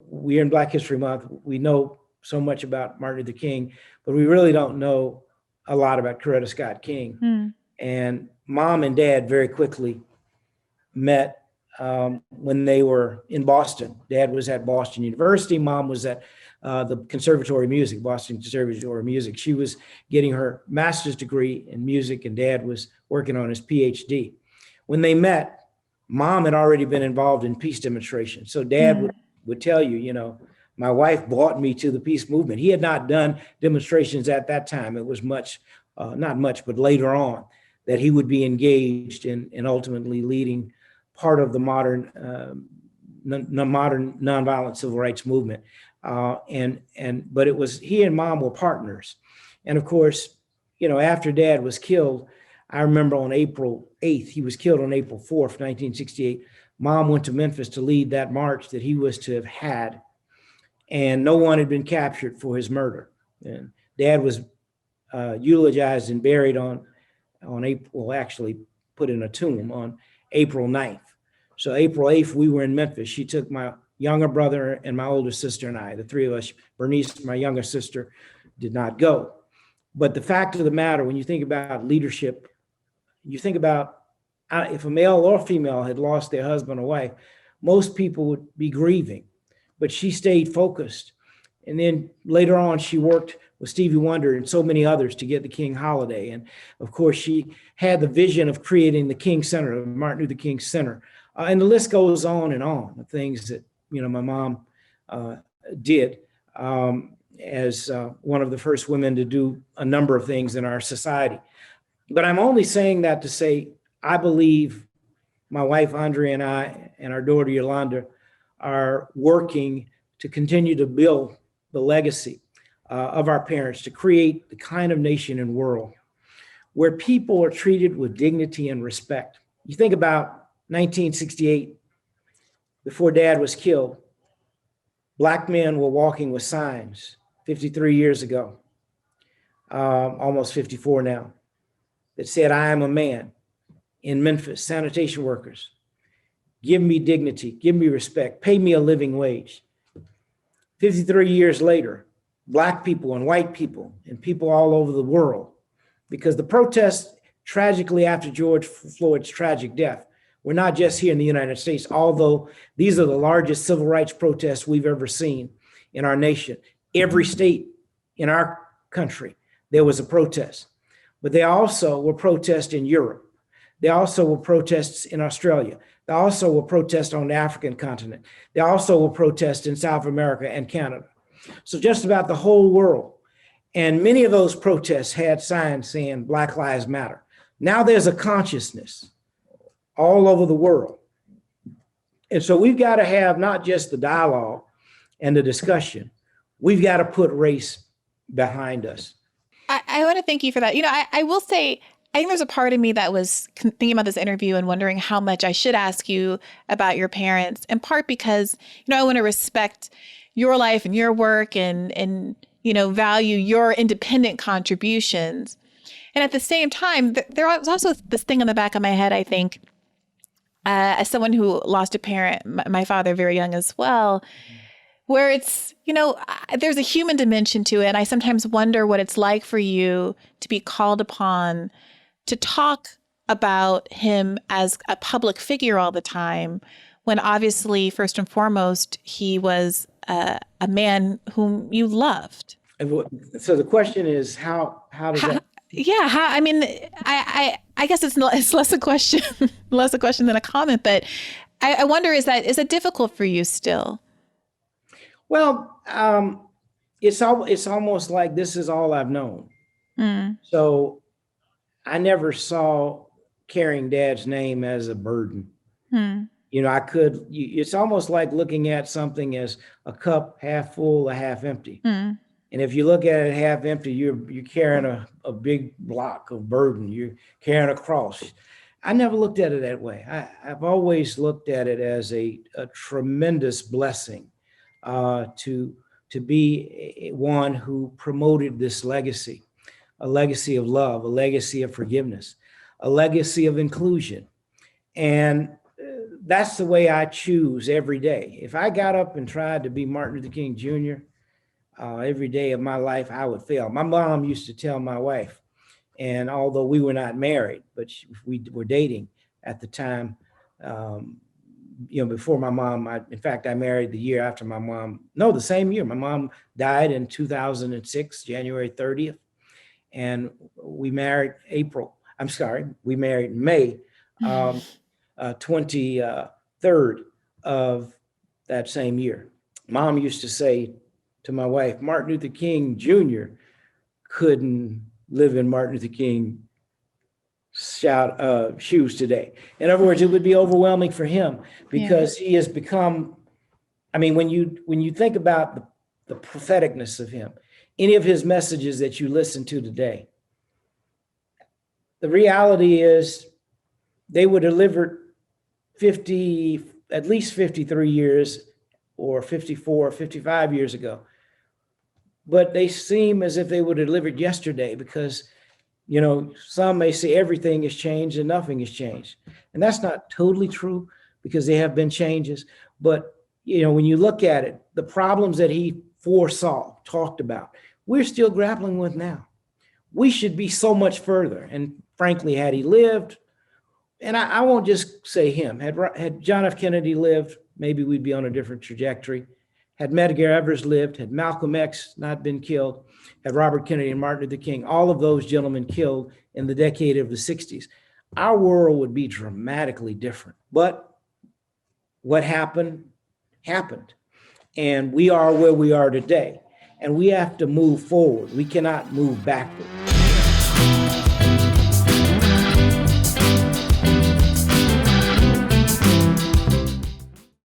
we're in Black History Month. We know so much about Martin Luther King, but we really don't know a lot about Coretta Scott King. Mm. And Mom and Dad very quickly met when they were in Boston. Dad was at Boston University. Mom was at the Conservatory of Music, Boston Conservatory of Music. She was getting her master's degree in music, and Dad was working on his PhD. When they met, Mom had already been involved in peace demonstrations. So Dad would tell you, you know, my wife brought me to the peace movement. He had not done demonstrations at that time. It was much, not much, but later on that he would be engaged in ultimately leading part of the modern nonviolent civil rights movement. But it was, he and Mom were partners. And of course, you know, after Dad was killed, I remember on April 8th, he was killed on April 4th, 1968. Mom went to Memphis to lead that march that he was to have had, and no one had been captured for his murder. And Dad was eulogized and buried on April, well, actually put in a tomb on April 9th. So April 8th, we were in Memphis. She took my younger brother and my older sister and I, the three of us. Bernice, my younger sister, did not go. But the fact of the matter, when you think about leadership, you think about if a male or female had lost their husband or wife, most people would be grieving, but she stayed focused. And then later on, she worked with Stevie Wonder and so many others to get the King holiday. And of course, she had the vision of creating the King Center, the Martin Luther King Center. And the list goes on and on, the things that, you know, my mom did as one of the first women to do a number of things in our society. But I'm only saying that to say, I believe my wife, Andrea, and I, and our daughter, Yolanda, are working to continue to build the legacy of our parents, to create the kind of nation and world where people are treated with dignity and respect. You think about 1968, before Dad was killed, Black men were walking with signs 53 years ago, almost 54 now, that said, I am a man. In Memphis, sanitation workers, give me dignity, give me respect, pay me a living wage. 53 years later, Black people and white people and people all over the world, because the protests tragically after George Floyd's tragic death were not just here in the United States, although these are the largest civil rights protests we've ever seen in our nation. Every state in our country, there was a protest, but they also were protests in Europe. They also were protests in Australia. They also were protests on the African continent. They also were protests in South America and Canada. So just about the whole world. And many of those protests had signs saying Black Lives Matter. Now there's a consciousness all over the world. And so we've got to have not just the dialogue and the discussion, we've got to put race behind us. I want to thank you for that. You know, I will say, I think there's a part of me that was thinking about this interview and wondering how much I should ask you about your parents, in part because, you know, I want to respect your life and your work and you know, value your independent contributions. And at the same time, there was also this thing in the back of my head, I think, as someone who lost a parent, my father very young as well, where it's, you know, there's a human dimension to it. And I sometimes wonder what it's like for you to be called upon to talk about him as a public figure all the time, when obviously, first and foremost, he was a man whom you loved. So the question is, how does that? Yeah, I mean, I guess it's less a question, less a question than a comment. But I wonder, is it difficult for you still? Well, it's almost like this is all I've known. So I never saw carrying Dad's name as a burden. You know, it's almost like looking at something as a cup half full or half empty. And if you look at it half empty, you're carrying a big block of burden. You're carrying a cross. I never looked at it that way. I've always looked at it as a tremendous blessing to be one who promoted this legacy, a legacy of love, a legacy of forgiveness, a legacy of inclusion. And that's the way I choose every day. If I got up and tried to be Martin Luther King Jr. Every day of my life, I would fail. My mom used to tell my wife, and although we were not married, but we were dating at the time, before my mom, in fact, I married the year after my mom, no, the same year. My mom died in 2006, January 30th. And we married we married May 23rd of that same year. Mom used to say to my wife, Martin Luther King Jr. couldn't live in Martin Luther King shoes today. In other words, it would be overwhelming for him because he has become, when you think about the propheticness of him, any of his messages that you listen to today, the reality is they were delivered at least 53 years or 54, 55 years ago. But they seem as if they were delivered yesterday because, some may say everything has changed and nothing has changed. And that's not totally true because there have been changes. But, when you look at it, the problems that he foresaw, talked about, we're still grappling with now. We should be so much further. And frankly, had he lived, and I won't just say him, had John F. Kennedy lived, maybe we'd be on a different trajectory. Had Medgar Evers lived, had Malcolm X not been killed, had Robert Kennedy and Martin Luther King, all of those gentlemen killed in the decade of the 60s, our world would be dramatically different. But what happened, happened. And we are where we are today. And we have to move forward. We cannot move backward.